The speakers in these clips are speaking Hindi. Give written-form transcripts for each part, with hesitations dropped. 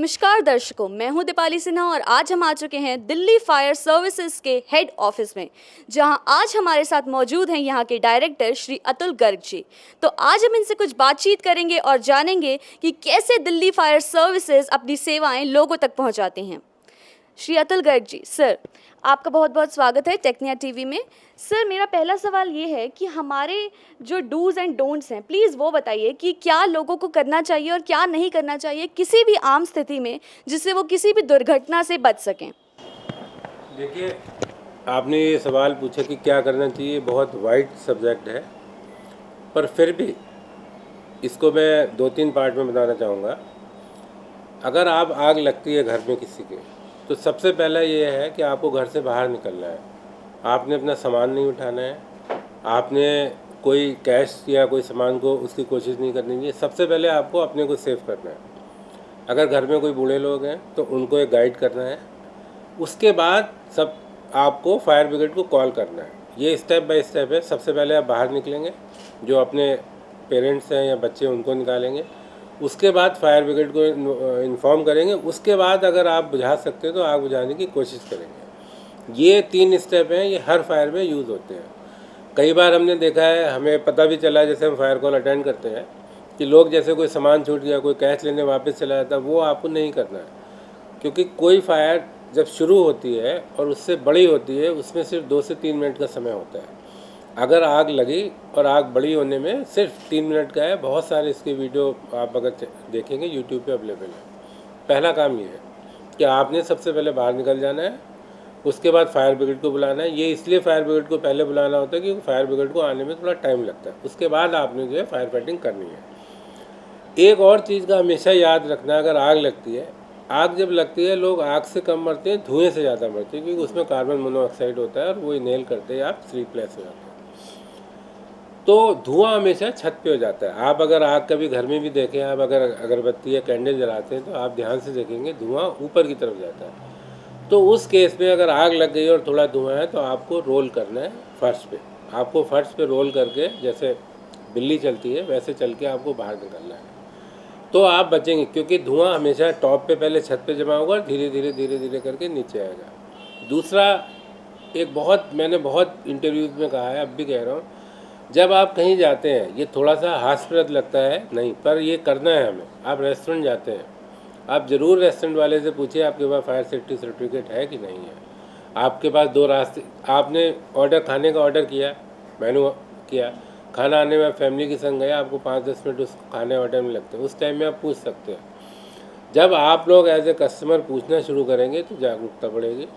नमस्कार दर्शकों, मैं हूं दीपाली सिन्हा और आज हम आ चुके हैं दिल्ली फायर सर्विसेज के हेड ऑफिस में, जहां आज हमारे साथ मौजूद हैं यहां के डायरेक्टर श्री अतुल गर्ग जी। तो आज हम इनसे कुछ बातचीत करेंगे और जानेंगे कि कैसे दिल्ली फायर सर्विसेज अपनी सेवाएं लोगों तक पहुंचाते हैं। श्री अतुल गर्ग जी, सर आपका बहुत बहुत स्वागत है टेक्निया टीवी में। सर मेरा पहला सवाल ये है कि हमारे जो डूज़ एंड डोंट्स हैं, प्लीज़ वो बताइए कि क्या लोगों को करना चाहिए और क्या नहीं करना चाहिए किसी भी आम स्थिति में, जिससे वो किसी भी दुर्घटना से बच सकें। देखिए, आपने ये सवाल पूछा कि क्या करना चाहिए, बहुत वाइड सब्जेक्ट है, पर फिर भी इसको मैं 2-3 पार्ट में बताना चाहूँगा। अगर आप आग लगती है घर में किसी के, तो सबसे पहला ये है कि आपको घर से बाहर निकलना है। आपने अपना सामान नहीं उठाना है, आपने कोई कैश या कोई सामान को उसकी कोशिश नहीं करनी चाहिए। सबसे पहले आपको अपने को सेफ करना है। अगर घर में कोई बूढ़े लोग हैं तो उनको एक गाइड करना है। उसके बाद सब आपको फायर ब्रिगेड को कॉल करना है। ये स्टेप बाय स्टेप है। सबसे पहले आप बाहर निकलेंगे, जो अपने पेरेंट्स हैं या बच्चे उनको निकालेंगे। उसके बाद फायर ब्रिगेड को इन्फॉर्म करेंगे। उसके बाद अगर आप बुझा सकते हैं तो आग बुझाने की कोशिश करेंगे। ये 3 स्टेप हैं, ये हर फायर में यूज़ होते हैं। कई बार हमने देखा है, हमें पता भी चला जैसे हम फायर कॉल अटेंड करते हैं कि लोग जैसे कोई सामान छूट गया, कोई कैश लेने वापस चला जाता है। वो आपको नहीं करना है, क्योंकि कोई फायर जब शुरू होती है और उससे बड़ी होती है, उसमें सिर्फ 2 से 3 मिनट का समय होता है। अगर आग लगी और आग बड़ी होने में सिर्फ 3 मिनट का है। बहुत सारे इसके वीडियो आप अगर देखेंगे यूट्यूब पे अवेलेबल है। पहला काम ये है कि आपने सबसे पहले बाहर निकल जाना है। उसके बाद फायर ब्रिगेड को बुलाना है। ये इसलिए फायर ब्रिगेड को पहले बुलाना होता है क्योंकि फायर ब्रिगेड को आने में थोड़ा टाइम लगता है। उसके बाद आपने जो है फायर फाइटिंग करनी है। एक और चीज़ का हमेशा याद रखना, अगर आग लगती है, आग जब लगती है लोग आग से कम मरते हैं, धुएं से ज़्यादा मरते हैं, क्योंकि उसमें कार्बन मोनोऑक्साइड होता है और वो इनहेल करते हैं, आप स्लीपलेस हो जाते हैं। तो धुआं हमेशा छत पे हो जाता है। आप अगर आग कभी घर में भी देखें, आप अगर अगरबत्ती या कैंडल जलाते हैं तो आप ध्यान से देखेंगे धुआं ऊपर की तरफ जाता है। तो उस केस में अगर आग लग गई और थोड़ा धुआं है तो आपको रोल करना है फर्श पे। आपको फर्श पे रोल करके, जैसे बिल्ली चलती है वैसे चल के आपको बाहर निकलना है, तो आप बचेंगे। क्योंकि धुआं हमेशा टॉप पे पहले छत पे जमा होगा और धीरे धीरे करके नीचे आएगा। दूसरा, मैंने बहुत इंटरव्यूज़ में कहा है, अब भी कह रहा हूँ, जब आप कहीं जाते हैं, ये थोड़ा सा हास्यास्पद लगता है नहीं, पर ये करना है हमें। आप रेस्टोरेंट जाते हैं, आप ज़रूर रेस्टोरेंट वाले से पूछिए आपके पास फायर सेफ्टी सर्टिफिकेट है कि नहीं है। आपके पास 2 रास्ते, आपने खाने का ऑर्डर किया, मेनू किया, खाना आने में फैमिली के संग गए, आपको 5-10 मिनट उस खाने ऑर्डर में लगते हैं। उस टाइम में आप पूछ सकते हैं। जब आप लोग एज ए कस्टमर पूछना शुरू करेंगे तो जागरूकता बढ़ेगी।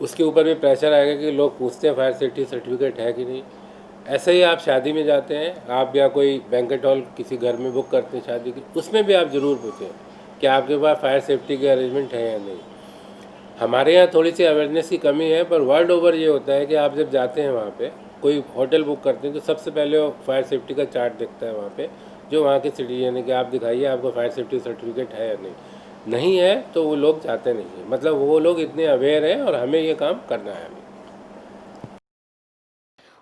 उसके ऊपर भी प्रेशर आएगा कि लोग पूछते हैं फायर सेफ्टी सर्टिफिकेट है कि नहीं। ऐसे ही आप शादी में जाते हैं, आप या कोई बैंकेट हॉल किसी घर में बुक करते हैं शादी की, उसमें भी आप ज़रूर पूछें कि आपके पास फायर सेफ्टी के अरेंजमेंट है या नहीं। हमारे यहाँ थोड़ी सी अवेयरनेस की कमी है, पर वर्ल्ड ओवर ये होता है कि आप जब जाते हैं वहाँ पे, कोई होटल बुक करते हैं, तो सबसे पहले वो फायर सेफ्टी का चार्ट देखता है वहाँ पे, जो वहाँ के सिटीजन है, कि आप दिखाइए आपको फायर सेफ्टी सर्टिफिकेट है या नहीं। नहीं है तो वो लोग जाते नहीं हैं। मतलब वो लोग इतने अवेयर हैं और हमें ये काम करना है।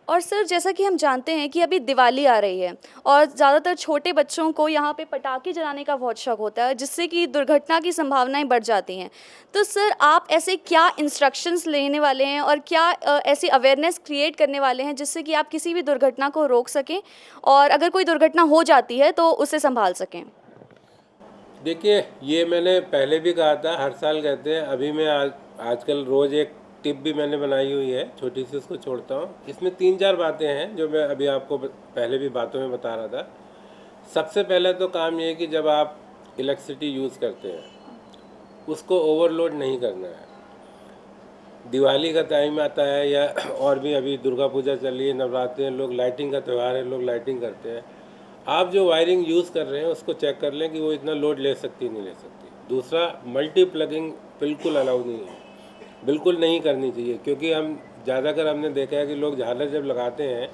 और सर जैसा कि हम जानते हैं कि अभी दिवाली आ रही है और ज़्यादातर छोटे बच्चों को यहाँ पे पटाखे जलाने का बहुत शौक होता है, जिससे कि दुर्घटना की संभावनाएं बढ़ जाती हैं। तो सर आप ऐसे क्या इंस्ट्रक्शंस लेने वाले हैं और क्या ऐसी अवेयरनेस क्रिएट करने वाले हैं जिससे कि आप किसी भी दुर्घटना को रोक सकें और अगर कोई दुर्घटना हो जाती है तो उसे संभाल सकें। देखिए, ये मैंने पहले भी कहा था, हर साल कहते हैं। अभी मैं आजकल रोज़ एक टिप भी मैंने बनाई हुई है, छोटी सी, उसको छोड़ता हूँ। इसमें 3-4 बातें हैं जो मैं अभी आपको पहले भी बातों में बता रहा था। सबसे पहले तो काम ये है कि जब आप इलेक्ट्रिसिटी यूज़ करते हैं, उसको ओवरलोड नहीं करना है। दिवाली का टाइम आता है या और भी अभी दुर्गा पूजा चल रही है, नवरात्रि हैं, लोग लाइटिंग का त्यौहार है, लोग लाइटिंग करते हैं। आप जो वायरिंग यूज़ कर रहे हैं उसको चेक कर लें कि वो इतना लोड ले सकती नहीं ले सकती। दूसरा, मल्टी प्लगिंग बिल्कुल अलाउ नहीं है, बिल्कुल नहीं करनी चाहिए। क्योंकि ज़्यादातर हमने देखा है कि लोग झालर जब लगाते हैं,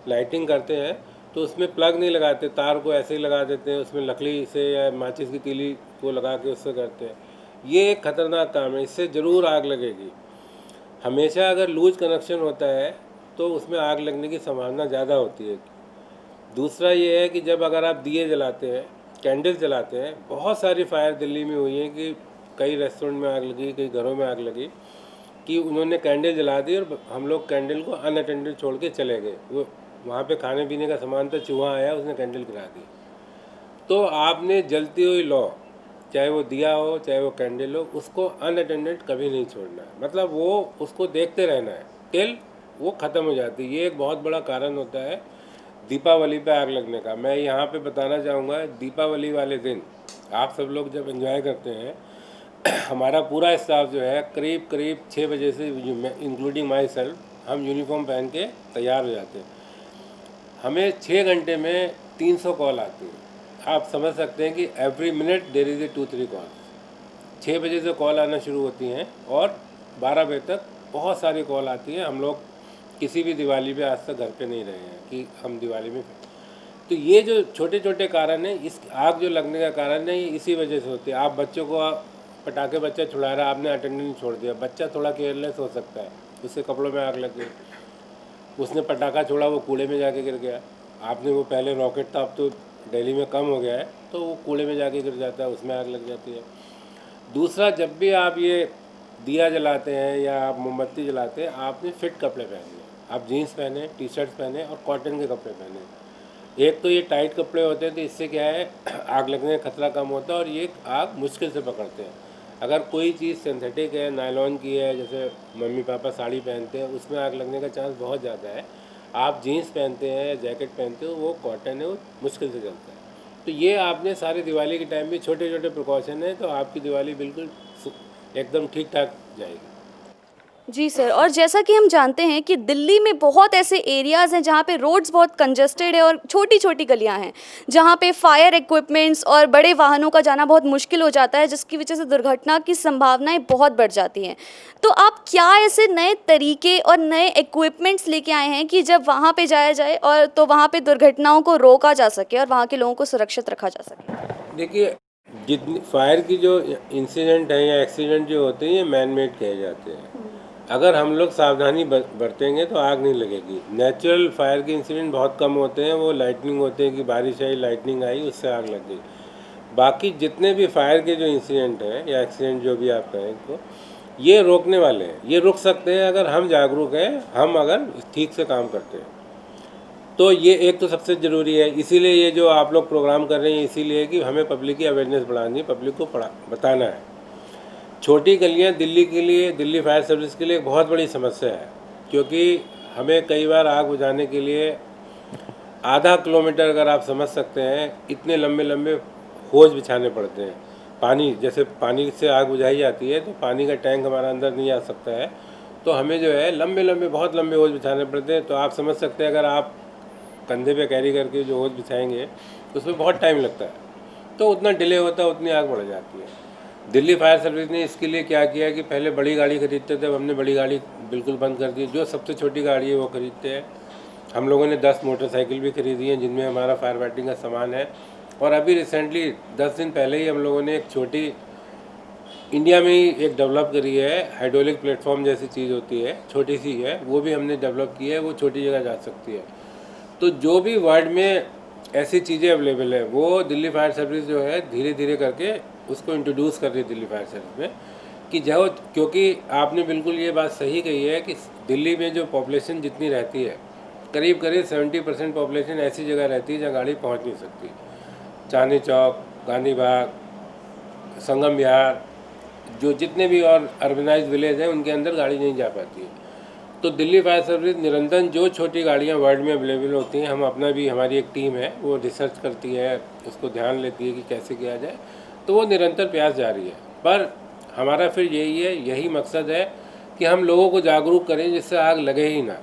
लाइटिंग करते हैं, तो उसमें प्लग नहीं लगाते, तार को ऐसे ही लगा देते हैं, उसमें लकड़ी से या माचिस की तीली को लगा के उससे करते हैं। ये एक ख़तरनाक काम है, इससे ज़रूर आग लगेगी। हमेशा अगर लूज कनेक्शन होता है तो उसमें आग लगने की संभावना ज़्यादा होती है। दूसरा ये है कि जब अगर आप दिए जलाते हैं कैंडल जलाते हैं। बहुत सारी फायर दिल्ली में हुई है कि कई रेस्टोरेंट में आग लगी, कई घरों में आग लगी कि उन्होंने कैंडल जला दी और हम लोग कैंडल को अनअटेंडेड छोड़ के चले गए। वो वहाँ पे खाने पीने का सामान था, चूहा आया, उसने कैंडल गिरा दी। तो आपने जलती हुई लौ, चाहे वो दिया हो चाहे वो कैंडल हो, उसको अनअटेंडेड कभी नहीं छोड़ना है। मतलब वो उसको देखते रहना है टिल वो ख़त्म हो जाती है। ये एक बहुत बड़ा कारण होता है दीपावली पे आग लगने का। मैं यहाँ पे बताना चाहूँगा, दीपावली वाले दिन आप सब लोग जब एंजॉय करते हैं, हमारा पूरा स्टाफ जो है करीब करीब 6 बजे से, इंक्लूडिंग माई सेल्फ, हम यूनिफॉर्म पहन के तैयार हो जाते हैं। हमें 6 घंटे में 300 कॉल आती है। आप समझ सकते हैं कि every minute there is a 2-3 call. 6 बजे से कॉल आना शुरू होती हैं और 12 बजे तक बहुत सारी कॉल आती है। हम लोग किसी भी दिवाली पे आज तक घर पे नहीं रहे हैं कि हम दिवाली में। तो ये जो छोटे छोटे कारण हैं, इस आग जो लगने का कारण है, ये इसी वजह से होती है। आप बच्चों को पटाखे बच्चा छुड़ा रहा है, आपने अटेंडेंस छोड़ दिया, बच्चा थोड़ा केयरलेस हो सकता है, उससे कपड़ों में आग लग गई। उसने पटाखा छोड़ा, वो कूड़े में जाके गिर गया। आपने वो पहले रॉकेट था, अब तो दिल्ली में कम हो गया है, तो वो कूड़े में जाके गिर जाता है, उसमें आग लग जाती है। दूसरा, जब भी आप ये दिया जलाते हैं या आप मोमबत्ती जलाते हैं, आपने फिट कपड़े पहनने। आप जीन्स पहने, टी शर्ट्स पहने और कॉटन के कपड़े पहने। एक तो ये टाइट कपड़े होते हैं तो इससे क्या है, आग लगने का खतरा कम होता है और ये आग मुश्किल से पकड़ते हैं। अगर कोई चीज़ सिंथेटिक है, नायलॉन की है, जैसे मम्मी पापा साड़ी पहनते हैं, उसमें आग लगने का चांस बहुत ज़्यादा है। आप जीन्स पहनते हैं या जैकेट पहनते हो, वो कॉटन है, वो मुश्किल से जलता है। तो ये आपने सारे दिवाली के टाइम भी छोटे छोटे प्रिकॉशन है, तो आपकी दिवाली बिल्कुल एकदम ठीक ठाक जाएगी। जी सर, और जैसा कि हम जानते हैं कि दिल्ली में बहुत ऐसे एरियाज़ हैं जहाँ पे रोड्स बहुत कंजस्टेड है और छोटी-छोटी गलियाँ हैं, जहाँ पे फायर इक्विपमेंट्स और बड़े वाहनों का जाना बहुत मुश्किल हो जाता है, जिसकी वजह से दुर्घटना की संभावनाएं बहुत बढ़ जाती हैं। तो आप क्या ऐसे नए तरीके और नए इक्विपमेंट्स लेके आए हैं कि जब वहाँ पे जाया जाए और तो वहाँ पे दुर्घटनाओं को रोका जा सके और वहाँ के लोगों को सुरक्षित रखा जा सके? देखिए, जितनी फायर की जो इंसिडेंट है या एक्सीडेंट जो होते हैं, ये मैन मेड कहे जाते हैं। अगर हम लोग सावधानी बरतेंगे तो आग नहीं लगेगी। नेचुरल फायर के इंसिडेंट बहुत कम होते हैं, वो लाइटनिंग होते हैं कि बारिश आई, लाइटनिंग आई, उससे आग लग गई। बाकी जितने भी फायर के जो इंसिडेंट हैं या एक्सीडेंट जो भी आप कहें, तो ये रोकने वाले हैं। ये रुक सकते हैं अगर हम जागरूक हैं, हम अगर ठीक से काम करते हैं। तो ये एक तो सबसे ज़रूरी है। इसीलिए ये जो आप लोग प्रोग्राम कर रहे हैं, इसीलिए कि हमें पब्लिक की अवेयरनेस बढ़ानी है, पब्लिक को बताना है। छोटी गलियां दिल्ली के लिए, दिल्ली फायर सर्विस के लिए एक बहुत बड़ी समस्या है, क्योंकि हमें कई बार आग बुझाने के लिए आधा किलोमीटर, अगर आप समझ सकते हैं, इतने लंबे लंबे होज बिछाने पड़ते हैं। पानी, जैसे पानी से आग बुझाई जाती है तो पानी का टैंक हमारा अंदर नहीं आ सकता है, तो हमें जो है लंबे लंबे, बहुत लंबे होज बिछाने पड़ते हैं। तो आप समझ सकते हैं, अगर आप कंधे पे कैरी करके जो होज बिछाएंगे उसमें बहुत टाइम लगता है, तो उतना डिले होता है, उतनी आग बढ़ जाती है। दिल्ली फायर सर्विस ने इसके लिए क्या किया कि पहले बड़ी गाड़ी खरीदते थे, अब हमने बड़ी गाड़ी बिल्कुल बंद कर दी। जो सबसे छोटी गाड़ी है वो खरीदते हैं। हम लोगों ने 10 मोटरसाइकिल भी खरीदी हैं जिनमें हमारा फायर फाइटिंग का सामान है। और अभी रिसेंटली 10 दिन पहले ही हम लोगों ने एक छोटी, इंडिया में ही एक डेवलप करी है, हाइड्रोलिक प्लेटफॉर्म जैसी चीज़ होती है, छोटी सी है, वो भी हमने डेवलप की है, वो छोटी जगह जा सकती है। तो जो भी वर्ल्ड में ऐसी चीज़ें अवेलेबल है, वो दिल्ली फायर सर्विस जो है धीरे धीरे करके उसको इंट्रोड्यूस कर रही है दिल्ली फायर सर्विस में, कि जो, क्योंकि आपने बिल्कुल ये बात सही कही है कि दिल्ली में जो पॉपुलेशन जितनी रहती है, करीब करीब 70% पॉपुलेशन ऐसी जगह रहती है जहाँ गाड़ी पहुँच नहीं सकती। चांदनी चौक, गांधी बाग, संगम विहार, जो जितने भी और अर्बनाइज विलेज हैं, उनके अंदर गाड़ी नहीं जा पाती है। तो दिल्ली फायर सर्विस निरंतर जो छोटी गाड़ियाँ वर्ल्ड में अवेलेबल होती हैं, हम अपना भी, हमारी एक टीम है, वो रिसर्च करती है, उसको ध्यान लेती है कि कैसे किया जाए, तो वो निरंतर प्रयास जारी है। पर हमारा फिर यही है, यही मकसद है कि हम लोगों को जागरूक करें जिससे आग लगे ही ना।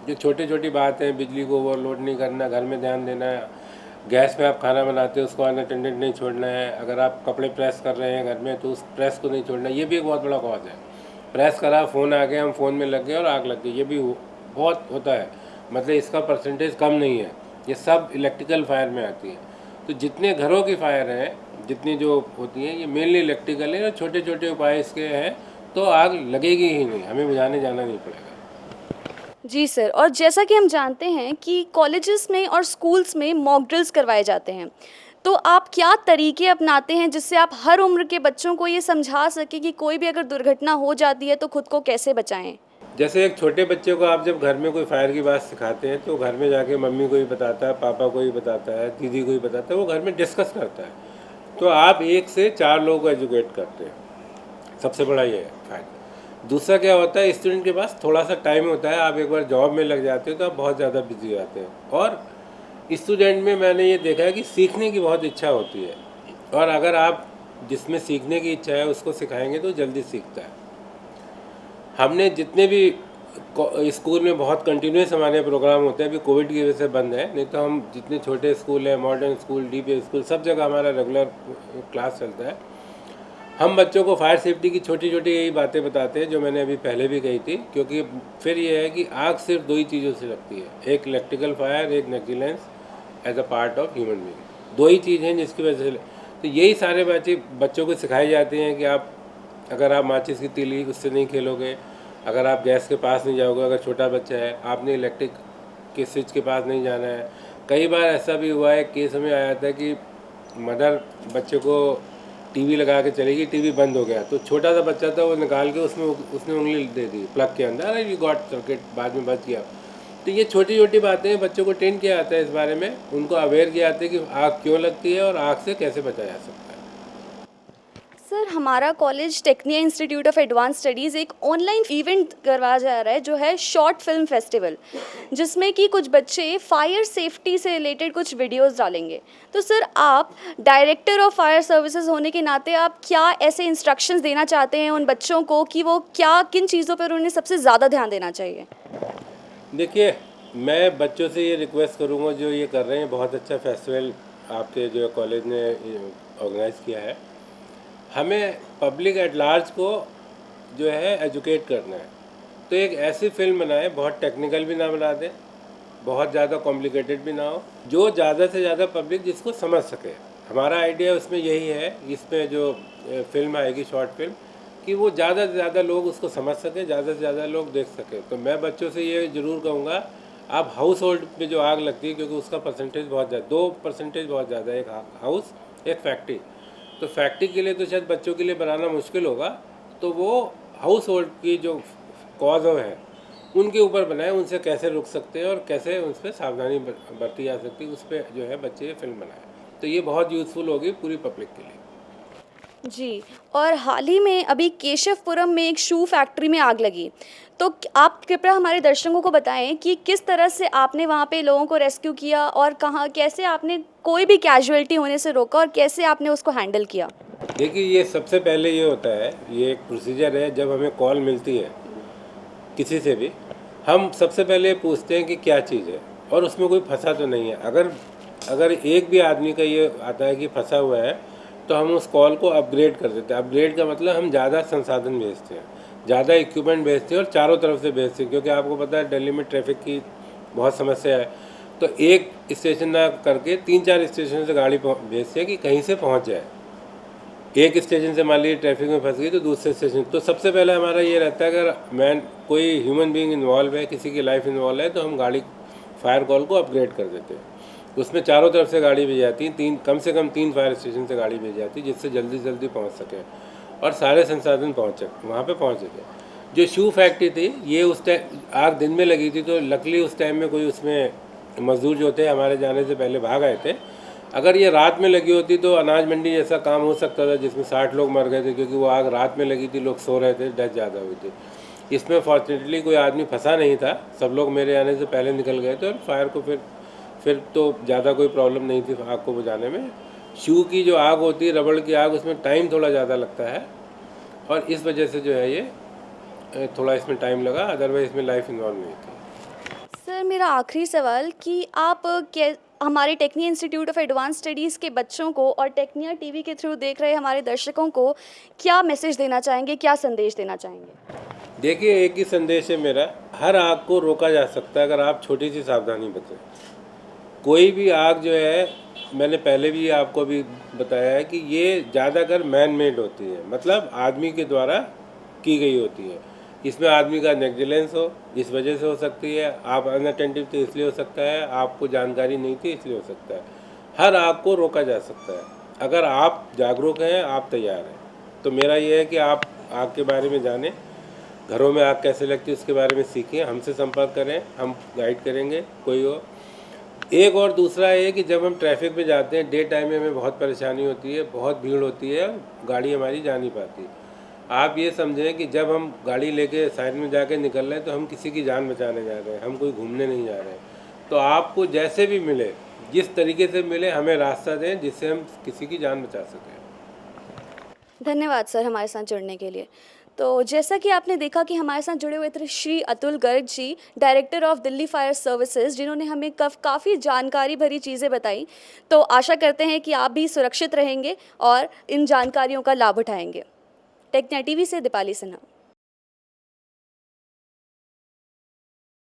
जो छोटी छोटी बात हैं, बिजली को ओवरलोड नहीं करना, घर में ध्यान देना है, गैस पे आप खाना बनाते हो उसको अनअटेंडेड नहीं छोड़ना है, अगर आप कपड़े प्रेस कर रहे हैं घर में तो उस प्रेस को नहीं छोड़ना, ये भी एक बहुत बड़ा कॉज है। प्रेस करा, फ़ोन आ गया, हम फ़ोन में लग गए और आग लग गई, ये भी बहुत होता है। मतलब इसका परसेंटेज कम नहीं है, ये सब इलेक्ट्रिकल फायर में आती है। तो जितने घरों की फायर हैं, जितनी जो होती हैं, ये मेनली इलेक्ट्रिकल है, और छोटे छोटे उपाय इसके हैं, तो आग लगेगी ही नहीं, हमें बुझाने जाना नहीं पड़ेगा। जी सर, और जैसा कि हम जानते हैं कि कॉलेजेस में और स्कूल्स में मॉक ड्रिल्स करवाए जाते हैं, तो आप क्या तरीके अपनाते हैं जिससे आप हर उम्र के बच्चों को ये समझा सकें कि कोई भी अगर दुर्घटना हो जाती है तो खुद को कैसे बचाएं? जैसे एक छोटे बच्चे को आप जब घर में कोई फायर की बात सिखाते हैं तो घर में जाके मम्मी को ही बताता है, पापा को ही बताता है, दीदी को ही बताता है, वो घर में डिस्कस करता है। तो आप 1 से 4 लोगों को एजुकेट करते हैं, सबसे बड़ा ये है फायदा। दूसरा क्या होता है, स्टूडेंट के पास थोड़ा सा टाइम होता है, आप एक बार जॉब में लग जाते हो तो आप बहुत ज़्यादा बिजी हो जाते हैं। और स्टूडेंट में मैंने ये देखा है कि सीखने की बहुत इच्छा होती है, और अगर आप जिसमें सीखने की इच्छा है उसको सिखाएंगे तो जल्दी सीखता है। हमने जितने भी स्कूल में बहुत कंटिन्यूस हमारे प्रोग्राम होते हैं, अभी कोविड की वजह से बंद है, नहीं तो हम जितने छोटे स्कूल हैं, मॉडर्न स्कूल, डीपी स्कूल, सब जगह हमारा रेगुलर क्लास चलता है। हम बच्चों को फायर सेफ्टी की छोटी छोटी यही बातें बताते हैं जो मैंने अभी पहले भी कही थी, क्योंकि फिर ये है कि आग सिर्फ 2 ही चीज़ों से लगती है, एक इलेक्ट्रिकल फायर, एक negligence as a part of human being. 2 ही चीज़ हैं जिसकी वजह से, तो यही सारे बच्चों को सिखाई जाती हैं कि आप अगर आप माचिस की तीली उससे नहीं खेलोगे, अगर आप गैस के पास नहीं जाओगे, अगर छोटा बच्चा है आपने इलेक्ट्रिक के स्विच के पास नहीं जाना है। कई बार ऐसा भी हुआ है, केस में आया था कि मदर बच्चे को टीवी लगा के चलेगी, टीवी बंद हो गया, तो छोटा सा बच्चा था वो निकाल के उसने उंगली दे दी प्लग के अंदर, अरे यू गॉट सर्किट, बाद में बच गया। तो ये छोटी छोटी बातें बच्चों को ट्रेन किया जाता है इस बारे में, उनको अवेयर किया जाता है कि आग क्यों लगती है और आग से कैसे बचाया जा सकता है। सर, हमारा college Tecnia institute of advance studies एक ऑनलाइन इवेंट करवाया जा रहा है जो है शॉर्ट फिल्म फेस्टिवल, जिसमें कि कुछ बच्चे फायर सेफ्टी से रिलेटेड कुछ वीडियोस डालेंगे। तो सर, आप डायरेक्टर ऑफ फायर सर्विसेज होने के नाते आप क्या ऐसे इंस्ट्रक्शंस देना चाहते हैं उन बच्चों को कि वो क्या किन चीज़ों पर उन्हें सबसे ज़्यादा ध्यान देना चाहिए? देखिए, मैं बच्चों से ये रिक्वेस्ट करूँगा जो ये कर रहे हैं, बहुत अच्छा फेस्टिवल आपके जो कॉलेज ने ऑर्गेनाइज़ किया है। हमें पब्लिक एट लार्ज को जो है एजुकेट करना है, तो एक ऐसी फिल्म बनाएं, बहुत टेक्निकल भी ना बना दें, बहुत ज़्यादा कॉम्प्लिकेटेड भी ना हो, जो ज़्यादा से ज़्यादा पब्लिक जिसको समझ सके। हमारा आइडिया उसमें यही है, इसमें जो फिल्म आएगी शॉर्ट फिल्म, कि वो ज़्यादा से ज़्यादा लोग उसको समझ सकें, ज़्यादा से ज़्यादा लोग देख सकें। तो मैं बच्चों से ये ज़रूर कहूँगा, आप हाउस होल्ड में जो आग लगती है, क्योंकि उसका परसेंटेज बहुत ज़्यादा, 2% बहुत ज़्यादा है, एक हाउस एक फैक्ट्री, तो फैक्ट्री के लिए तो शायद बच्चों के लिए बनाना मुश्किल होगा, तो वो हाउस होल्ड की जो कॉज है उनके ऊपर बनाए, उनसे कैसे रुक सकते हैं और कैसे उस पर सावधानी बरती जा सकती है, उस पर जो है बच्चे फिल्म बनाए, तो ये बहुत यूज़फुल होगी पूरी पब्लिक के लिए। जी, और हाल ही में अभी केशवपुरम में एक शू फैक्ट्री में आग लगी, तो आप कृपया हमारे दर्शकों को बताएं कि किस तरह से आपने वहाँ पे लोगों को रेस्क्यू किया और कहाँ कैसे आपने कोई भी कैजुअलिटी होने से रोका और कैसे आपने उसको हैंडल किया? देखिए, ये सबसे पहले ये होता है, ये एक प्रोसीजर है, जब हमें कॉल मिलती है किसी से भी, हम सबसे पहले पूछते हैं कि क्या चीज़ है और उसमें कोई फंसा तो नहीं है। अगर एक भी आदमी का ये आता है कि फंसा हुआ है, तो हम उस कॉल को अपग्रेड कर देते हैं। अपग्रेड का मतलब हम ज़्यादा संसाधन भेजते हैं, ज़्यादा इक्विपमेंट भेजते हैं और चारों तरफ से भेजते हैं, क्योंकि आपको पता है दिल्ली में ट्रैफिक की बहुत समस्या है। तो एक स्टेशन ना करके 3-4 स्टेशन से गाड़ी भेजते हैं कि कहीं से पहुँच जाए। एक स्टेशन से मान लीजिए ट्रैफिक में फंस गई तो दूसरे स्टेशन, तो सबसे पहले हमारा ये रहता है अगर कोई ह्यूमन बीइंग इन्वॉल्व है, किसी की लाइफ इन्वॉल्व है, तो हम गाड़ी फायर कॉल को अपग्रेड कर देते हैं। उसमें चारों तरफ से गाड़ी भेजी जाती है, कम से कम 3 फायर स्टेशन से गाड़ी भेजी जाती है, जिससे जल्दी से जल्दी पहुँच सकें और सारे संसाधन वहाँ पर पहुँच सकें। जो शू फैक्ट्री थी, ये उस टाइम आग दिन में लगी थी, तो लकली उस टाइम में कोई उसमें मजदूर जो थे हमारे जाने से पहले भाग आए थे। अगर ये रात में लगी होती तो अनाज मंडी जैसा काम हो सकता था, जिसमें 60 लोग मर गए थे, क्योंकि वो आग रात में लगी थी, लोग सो रहे थे, डेथ ज़्यादा हुई थी। इसमें फॉर्चुनेटली कोई आदमी फंसा नहीं था, सब लोग मेरे आने से पहले निकल गए थे और फायर को फिर तो ज़्यादा कोई प्रॉब्लम नहीं थी आग को बुझाने में। शू की जो आग होती है, रबड़ की आग, उसमें टाइम थोड़ा ज़्यादा लगता है और इस वजह से जो है ये थोड़ा इसमें टाइम लगा, अदरवाइज इसमें लाइफ इन्वॉल्व नहीं थी। सर, मेरा आखिरी सवाल कि आप हमारे Tecnia institute of advance studies के बच्चों को और टेक्निया टीवी के थ्रू देख रहे हमारे दर्शकों को क्या मैसेज देना चाहेंगे, क्या संदेश देना चाहेंगे? देखिए, एक ही संदेश है मेरा, हर आग को रोका जा सकता है अगर आप छोटी सी सावधानी बरतें। कोई भी आग जो है, मैंने पहले भी आपको भी बताया है कि ये ज़्यादातर मैन मेड होती है, मतलब आदमी के द्वारा की गई होती है। इसमें आदमी का नेग्लिजेंस हो, इस वजह से हो सकती है। आप अनअटेंटिव थे इसलिए हो सकता है, आपको जानकारी नहीं थी इसलिए हो सकता है। हर आग को रोका जा सकता है अगर आप जागरूक हैं, आप तैयार हैं। तो मेरा ये है कि आप आग के बारे में जानें, घरों में आग कैसे लगती है उसके बारे में सीखें, हमसे संपर्क करें, हम गाइड करेंगे कोई हो। एक और दूसरा ये कि जब हम ट्रैफिक में जाते हैं, डे टाइम में हमें बहुत परेशानी होती है, बहुत भीड़ होती है, गाड़ी हमारी जा नहीं पाती। आप ये समझें कि जब हम गाड़ी लेके साइड में जाके निकल रहे हैं तो हम किसी की जान बचाने जा रहे हैं, हम कोई घूमने नहीं जा रहे हैं। तो आपको जैसे भी मिले, जिस तरीके से मिले, हमें रास्ता दें जिससे हम किसी की जान बचा सकें। धन्यवाद सर हमारे साथ जुड़ने के लिए। तो जैसा कि आपने देखा कि हमारे साथ जुड़े हुए थे Shri Atul Garg ji, director of Delhi fire services, जिन्होंने हमें काफ़ी जानकारी भरी चीज़ें बताई। तो आशा करते हैं कि आप भी सुरक्षित रहेंगे और इन जानकारियों का लाभ उठाएंगे। टेक नाइन टीवी से दीपाली सिन्हा।